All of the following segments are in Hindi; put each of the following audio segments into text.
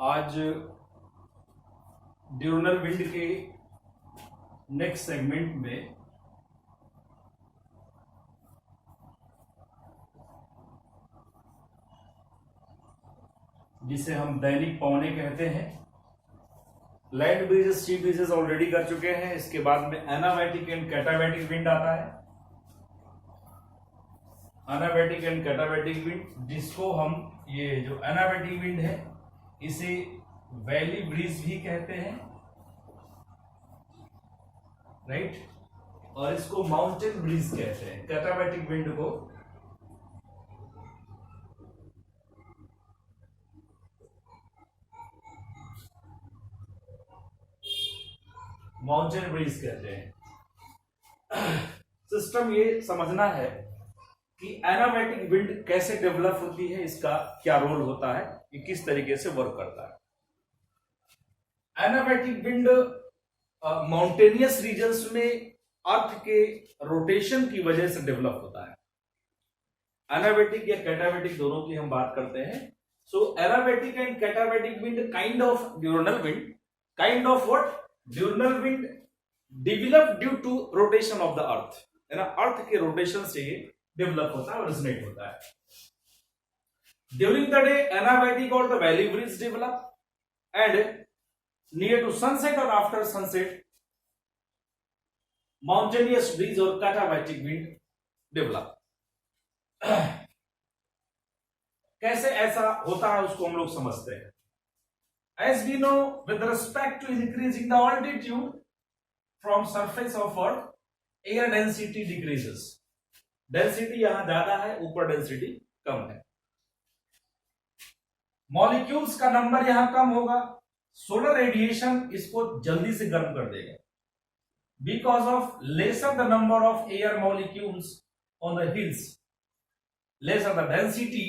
आज ड्यूरनल विंड के नेक्स्ट सेगमेंट में जिसे हम दैनिक पवने कहते हैं, लैंड ब्रीजेस सी ब्रीजेस ऑलरेडी कर चुके हैं। इसके बाद में एनाबैटिक एंड कैटाबैटिक विंड आता है। एनाबैटिक एंड कैटाबैटिक विंड, जिसको हम ये जो एनाबैटिक विंड है इसे वैली ब्रीज भी कहते हैं, राइट। और इसको माउंटेन ब्रीज कहते हैं। कैटाबैटिक विंड को माउंटेन ब्रीज कहते हैं। सिस्टम ये समझना है कि एनाबैटिक विंड कैसे डेवलप होती है, इसका क्या रोल होता है, ये किस तरीके से वर्क करता है। एनाबैटिक विंड माउंटेनियस रीजन्स में अर्थ के रोटेशन की वजह से डेवलप होता है। एनाबैटिक या कैटाबैटिक दोनों की हम बात करते हैं। So anabatic and katabatic wind kind of diurnal wind, kind of what, diurnal wind develop due to rotation of the earth, है ना। अर्थ के रोटेशन से ये डेवलप होता है, ओरिजिनेट होता है। ड्यूरिंग द डे एनाबैटिक और the valley breeze develop and near to sunset or after sunset mountainous breeze or katabatic wind develop। कैसे ऐसा होता है उसको हम लोग समझते हैं। As we know, with respect to increasing the altitude from surface of earth, air density decreases। Density यहां ज्यादा है, ऊपर डेंसिटी कम है। मॉलिक्यूल्स का नंबर यहां कम होगा। सोलर रेडिएशन इसको जल्दी से गर्म कर देगा। Because of lesser the number of air molecules on the hills, lesser the density,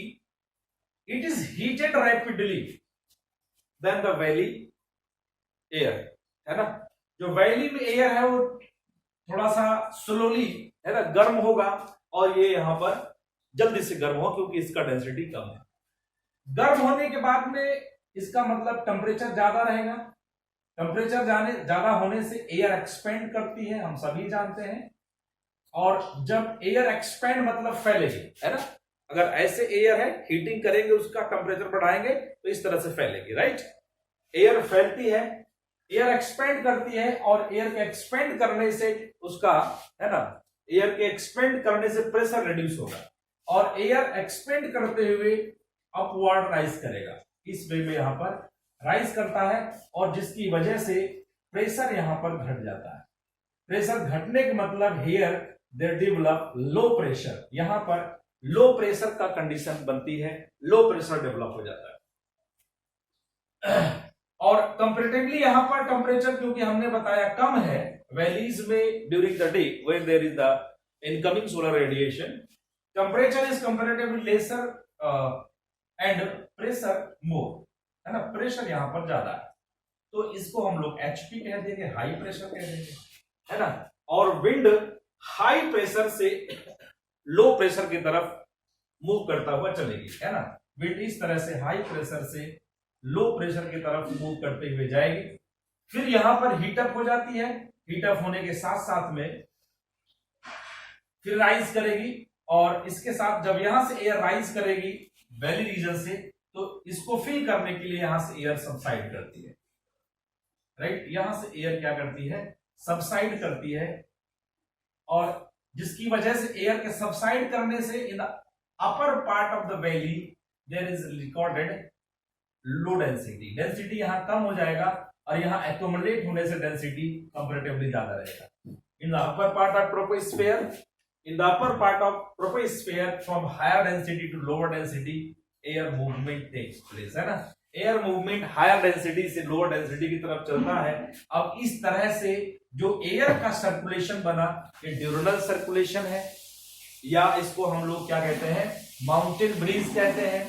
it is heated rapidly then the valley air, है ना। जो वैली में एयर है वो थोड़ा सा स्लोली, है ना, गर्म होगा, और ये यहां पर जल्दी से गर्म हो क्योंकि इसका डेंसिटी कम है। गर्म होने के बाद में इसका मतलब टेम्परेचर ज्यादा रहेगा। टेम्परेचर ज्यादा होने से एयर एक्सपेंड करती है, हम सभी जानते हैं। और जब एयर एक्सपेंड मतलब फैलेगी, है ना। अगर ऐसे एयर है, हीटिंग करेंगे, उसका टेम्परेचर बढ़ाएंगे तो इस तरह से फैलेगी, राइट। एयर फैलती है, एयर एक्सपेंड करती है, और एयर के एक्सपेंड करने से उसका, है ना, एयर के एक्सपेंड करने से प्रेशर रिड्यूस होगा, और एयर एक्सपेंड करते हुए अपवर्ड राइज करेगा। इस वे में यहां पर राइज करता है, और जिसकी वजह से प्रेशर यहां पर घट जाता है। प्रेशर घटने का मतलब here there develop low pressure, यहां पर लो प्रेशर का कंडीशन बनती है, लो प्रेशर डेवलप हो जाता है। और कंपैरेटिवली यहां पर टेम्परेचर, क्योंकि हमने बताया कम है वैलीज में during the day when there is the incoming solar radiation, temperature is comparatively lesser and pressure more, है ना। प्रेशर यहां पर ज्यादा है, तो इसको हम लोग एचपी कह देंगे, हाई प्रेशर कह देंगे, है ना। और विंड हाई प्रेशर से लो प्रेशर की तरफ मूव करता हुआ चलेगी, है ना। विंड इस तरह से हाई प्रेशर से लो प्रेशर की तरफ मूव करते हुए जाएगी। फिर यहां पर हीटअप हो जाती है, हीटअप होने के साथ साथ में फिर राइज करेगी, और इसके साथ जब यहां से एयर राइज करेगी वैली रीजन से, तो इसको फिल करने के लिए यहां से एयर सबसाइड करती है, राइट। यहां से एयर क्या करती है, सबसाइड करती है, और जिसकी वजह से एयर के सबसाइड करने से in the upper part of the valley there is recorded low density. Density यहां कम हो जाएगा, और यहां एक्यूमुलेट होने से डेंसिटी कंपैरेटिवली ज्यादा रहेगा। इन the upper part of troposphere, in the upper part of troposphere from higher density to lower density air movement takes place, है ना। एयर मूवमेंट हायर डेंसिटी से लोअर डेंसिटी की तरफ चलता है। अब इस तरह से जो एयर का सर्कुलेशन बना, ये ड्यूरनल सर्कुलेशन है, या इसको हम लोग क्या कहते हैं, माउंटेन ब्रीज कहते हैं,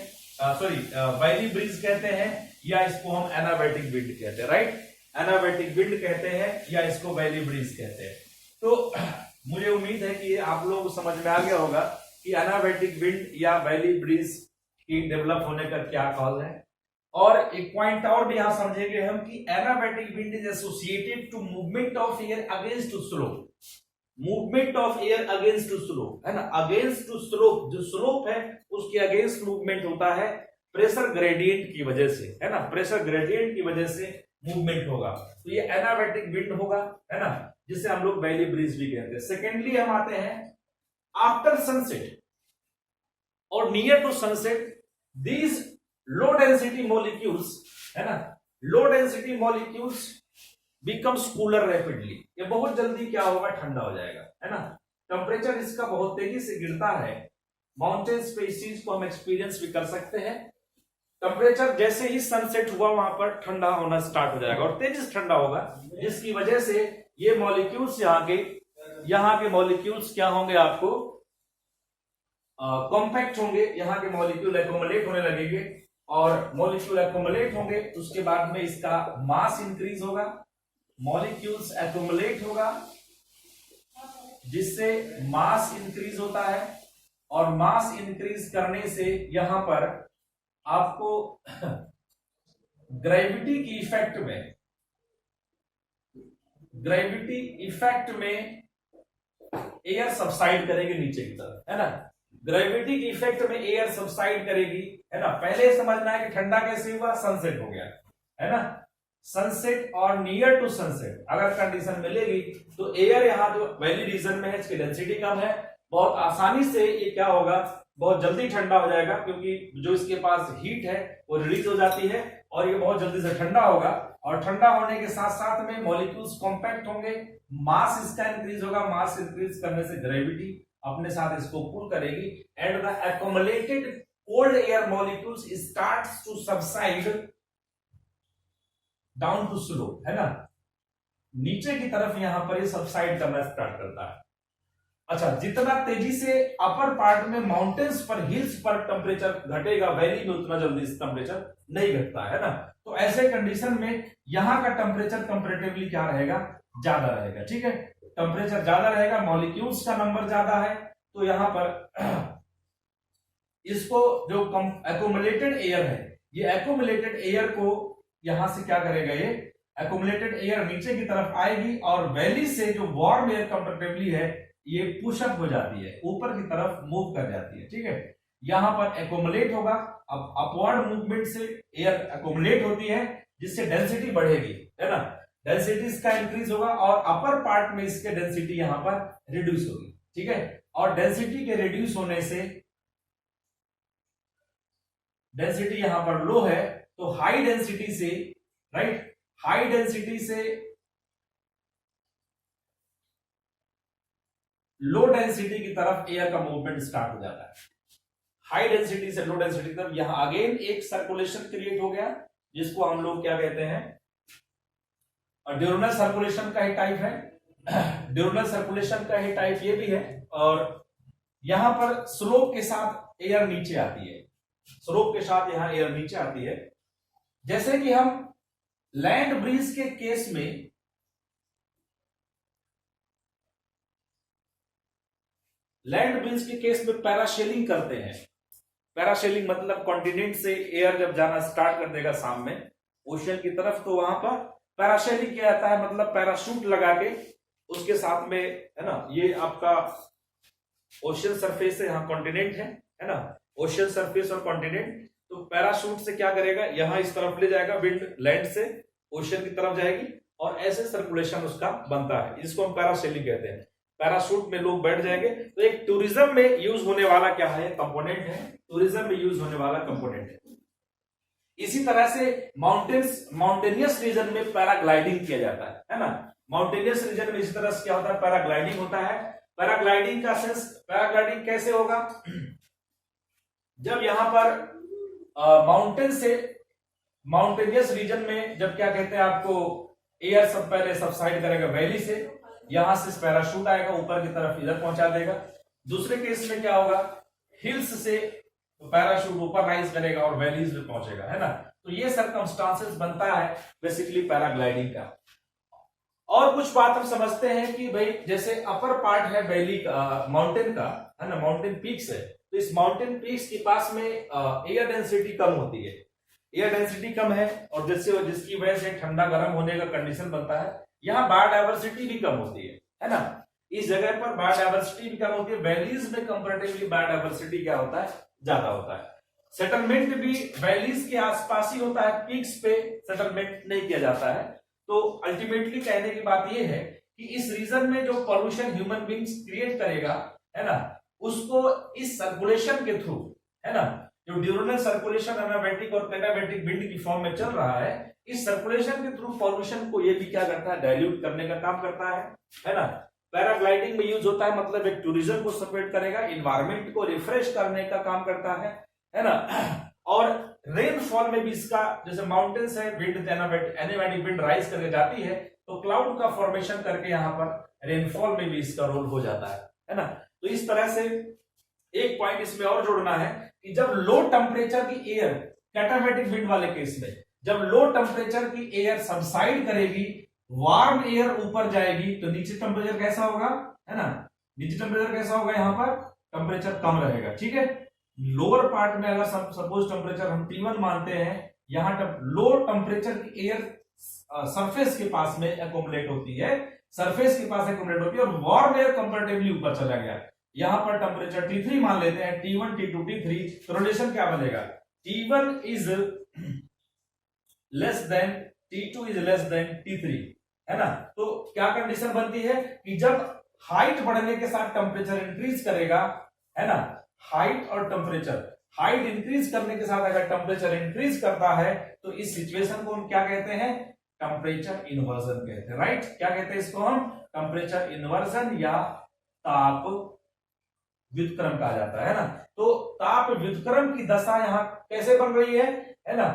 सॉरी वैली ब्रीज कहते हैं, या इसको हम एनाबैटिक विंड कहते हैं, राइट। एनाबैटिक विंड कहते हैं, या इसको वैली ब्रीज कहते हैं। तो मुझे उम्मीद है कि आप लोग समझ में आ गया होगा कि एनाबैटिक विंड या वैली ब्रीज की डेवलप होने का क्या कॉज है, और एक पॉइंट और भी यहां समझेंगे हम कि anabatic wind is associated to movement of air against to slope, movement of air against to slope, है ना, अगेंस्ट टू स्लोप, जो स्लोप है उसके अगेंस्ट मूवमेंट होता है प्रेशर ग्रेडियंट की वजह से, है ना, प्रेशर ग्रेडियंट की वजह से मूवमेंट होगा, तो ये एनाबैटिक विंड होगा, है ना, जिसे हम लोग वैली ब्रीज भी कहते हैं। सेकेंडली हम आते हैं आफ्टर सनसेट और near to sunset these low density molecules, है ना, low density molecules becomes cooler rapidly, ये बहुत जल्दी क्या होगा, ठंडा हो जाएगा, है ना, टेम्परेचर इसका बहुत तेजी से गिरता है, माउंटेन्स पे इस चीज को हम एक्सपीरियंस भी कर सकते हैं। टेम्परेचर जैसे ही सनसेट हुआ वहां पर ठंडा होना स्टार्ट हो जाएगा और तेजी से ठंडा होगा, जिसकी वजह से ये मॉलिक्यूल्स यहाँ के मॉलिक्यूल्स क्या होंगे, आपको कॉम्पैक्ट होंगे, यहाँ के मॉलिक्यूल एक्यूमुलेट होने लगेंगे और मॉलिक्यूल एक्यूमुलेट होंगे, उसके बाद में इसका मास इंक्रीज होगा, मॉलिक्यूल्स एक्यूमुलेट होगा जिससे मास इंक्रीज होता है और मास इंक्रीज करने से यहां पर आपको ग्रेविटी की इफेक्ट में, ग्रेविटी इफेक्ट में एयर सबसाइड करेगी नीचे की तरफ, है ना, ग्रेविटी की इफेक्ट में एयर सबसाइड करेगी, है ना। पहले समझना है कि ठंडा कैसे हुआ, सनसेट हो गया, है ना, सनसेट और नियर टू सनसेट अगर कंडीशन मिलेगी तो एयर यहाँ जो वैली रीजन में है इसकी डेंसिटी कम है, बहुत आसानी से ये क्या होगा, बहुत जल्दी ठंडा हो जाएगा, क्योंकि जो इसके पास हीट है वो रिलीज हो जाती है और ये बहुत जल्दी से ठंडा होगा और ठंडा होने के साथ साथ में मॉलिक्यूल्स कॉम्पैक्ट होंगे, मास इसका इंक्रीज होगा, मास इंक्रीज करने से ग्रेविटी अपने साथ इसको पुल करेगी and the accumulated cold air molecules starts to subside down to slope, है ना, नीचे की तरफ यहां पर ये सबसाइड करना स्टार्ट करता है। अच्छा, जितना तेजी से अपर पार्ट में माउंटेन्स पर, हिल्स पर टेम्परेचर घटेगा, वैली में उतना जल्दी टेम्परेचर नहीं घटता, है ना, तो ऐसे कंडीशन में यहां का टेम्परेचर कंपैरेटिवली क्या रहेगा, ज्यादा रहेगा, ठीक है, टेम्परेचर ज्यादा रहेगा, मॉलिक्यूल्स का नंबर ज्यादा है, तो यहां पर इसको जो एक्यूमुलेटेड एयर है, ये एक्यूमुलेटेड एयर को यहां से क्या करेगा, ये एक्यूमुलेटेड एयर नीचे की तरफ आएगी और वैली से जो वार्म एयर कंपैरेटिवली है ये पुशअप हो जाती है, ऊपर की तरफ मूव कर जाती है, ठीक है, यहां पर एक्यूमुलेट होगा, अब अपवर्ड मूवमेंट से एयर एक्यूमुलेट होती है जिससे डेंसिटी बढ़ेगी, है ना, डेंसिटी इसका इंक्रीज होगा और अपर पार्ट में इसके डेंसिटी यहां पर रिड्यूस होगी, ठीक है, और डेंसिटी के रिड्यूस होने से डेंसिटी यहां पर लो है तो हाई डेंसिटी से, राइट, हाई डेंसिटी से लो डेंसिटी की तरफ एयर का मूवमेंट स्टार्ट हो जाता है, हाई डेंसिटी से लो डेंसिटी की तरफ, यहां अगेन एक सर्कुलेशन क्रिएट हो गया जिसको हम लोग क्या कहते हैं, ड्यूरनल सर्कुलेशन का ही टाइप है, ड्यूरनल सर्कुलेशन का ही टाइप ये भी है, और यहां पर स्लोप के साथ एयर नीचे आती है, स्लोप के साथ यहां एयर नीचे आती है, जैसे कि हम लैंड ब्रीज के केस में पैराशेलिंग करते हैं, पैराशेलिंग मतलब कॉन्टिनेंट से एयर जब जाना स्टार्ट कर देगा सामने ओशियन की तरफ, तो वहां पर पैराशेलिंग किया जाता है, मतलब पैराशूट लगा के उसके साथ में, है ना, ये आपका ओशियन सरफेस है, यहाँ कॉन्टिनेंट है ना, ओशियन सरफेस और कॉन्टिनेंट, तो पैराशूट से क्या करेगा, यहां इस तरफ ले जाएगा, विंड लैंड से ओशियन की तरफ जाएगी और ऐसे सर्कुलेशन उसका बनता है, इसको हम पैराशेलिंग कहते हैं, पैराशूट में लोग बैठ जाएंगे, तो एक टूरिज्म में यूज होने वाला क्या है, कंपोनेंट है, टूरिज्म में यूज होने वाला कंपोनेंट है। इसी तरह से माउंटेनियस रीजन में पैराग्लाइडिंग किया जाता है ना, माउंटेनियस रीजन में इसी तरह से क्या होता है, पैराग्लाइडिंग होता है। पैराग्लाइडिंग का सेंस, पैराग्लाइडिंग कैसे होगा, जब यहां पर माउंटेन से माउंटेनियस रीजन में जब क्या कहते हैं आपको, एयर सब पहले सबसाइड करेगा वैली से, यहां से पैराशूट आएगा ऊपर की तरफ, इधर पहुंचा देगा। दूसरे केस में क्या होगा, हिल्स से पैराशूट ऊपर राइज करेगा और वैलीज में पहुंचेगा, है ना, तो ये सर्कमस्टांसेस बनता है बेसिकली पैराग्लाइडिंग का। और कुछ बात हम समझते हैं कि भाई जैसे अपर पार्ट है वैली का, माउंटेन का, है ना, माउंटेन पीक्स है, तो इस माउंटेन पीक्स के पास में एयर डेंसिटी कम होती है, एयर डेंसिटी कम है और जिसकी वजह से ठंडा गर्म होने का कंडीशन बनता है। यहाँ बायोडायवर्सिटी भी कम होती है ना, इस जगह पर बायोडायवर्सिटी भी कम होती है। वैलीज में कंपैरेटिवली बायोडायवर्सिटी क्या होता है, ज्यादा होता है। सेटलमेंट भी वैलीज के आसपास ही होता है, पीक्स पे सेटलमेंट नहीं किया जाता है। तो अल्टीमेटली कहने की बात यह है कि इस रीजन में जो पॉल्यूशन ह्यूमन बींग्स क्रिएट करेगा, है ना, उसको इस सर्कुलेशन के थ्रू, है ना, जो ड्यूरोनल सर्कुलेशन एनाबैटिक और कैटाबैटिक विंड की फॉर्म में चल रहा है, इस सर्कुलेशन के थ्रू पॉल्यूशन को ये भी क्या करता है, डाइल्यूट करने का काम करता है ना। पैराग्लाइडिंग में यूज होता है, मतलब एक टूरिज्म को सपोर्ट करेगा, इन्वायरमेंट को रिफ्रेश करने का काम करता है ना। और रेनफॉल में भी इसका, जैसे माउंटेन्स है, विंड एनाबैटिक विंड राइज करके जाती है तो क्लाउड का फॉर्मेशन करके यहाँ पर रेनफॉल में भी इसका रोल हो जाता है ना। तो इस तरह से एक पॉइंट इसमें और जोड़ना है कि जब लो टेम्परेचर की एयर, कैटाबैटिक विंड वाले केस में, जब लो टेम्परेचर की एयर सबसाइड करेगी, वार्म एयर ऊपर जाएगी, तो नीचे टेम्परेचर कैसा होगा, है ना, नीचे टेम्परेचर कैसा होगा, यहाँ पर टेम्परेचर कम रहेगा, ठीक है। लोअर पार्ट में अगर सपोज टेम्परेचर हम T1 मानते हैं, यहाँ लो टेम्परेचर की एयर सरफेस के पास में एकोमोडेट होती है, सरफेस के पास एकोमोडेट होती है, और वार्म एयर कंपैरेटिवली ऊपर चला गया, यहां पर टेम्परेचर T3 मान लेते हैं, T1 T2 T3, तो रिलेशन क्या बनेगा, T1 is less than T2 is less than T3, है ना। तो क्या कंडीशन बनती है कि जब हाइट बढ़ने के साथ टेम्परेचर इंक्रीज करेगा, है ना, हाइट और टेम्परेचर, हाइट इंक्रीज करने के साथ अगर टेम्परेचर इंक्रीज करता है तो इस सिचुएशन को हम क्या कहते हैं, टेम्परेचर इन्वर्जन कहते हैं, राइट। क्या कहते हैं इसको हम, टेम्परेचर इन्वर्जन या ताप व्युत्क्रम कहा जाता है ना। तो ताप व्युत्क्रम की दशा यहां कैसे बन रही है ना,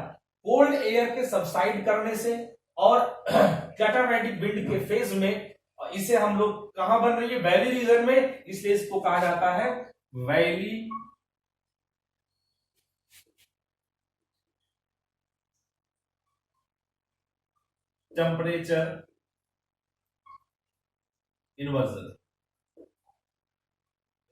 कोल्ड एयर के सबसाइड करने से और कैटाबैटिक विंड के फेज में, इसे हम लोग कहां बन रही है, वैली रीजन में, इसलिए इसको कहा जाता है valley temperature inversion,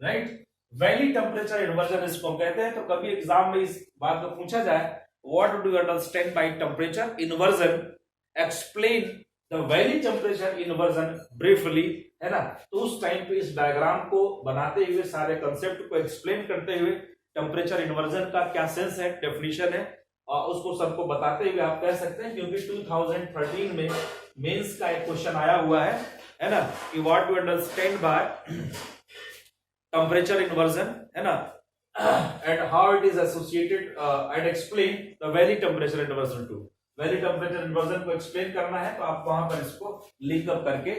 right. Valley temperature inversion इसको कहते हैं। तो कभी एग्जाम में इस बात को पूछा जाए, what do you understand by temperature inversion, explain the valley temperature inversion briefly, है ना। तो उस टाइम पे इस डायग्राम को बनाते हुए, सारे कंसेप्ट को एक्सप्लेन करते हुए, टेम्परेचर इन्वर्जन का क्या सेंस है, डेफिनेशन है, और उसको सबको बताते हुए आप कह सकते हैं, क्योंकि 2013 में मेंस का एक क्वेश्चन आया हुआ है ना, कि what do understand by temperature inversion, है ना, and how it is associated and explain the valley temperature inversion too। Valley temperature inversion को एक्सप्लेन करना है तो आप वहां पर इसको लिंक अप करके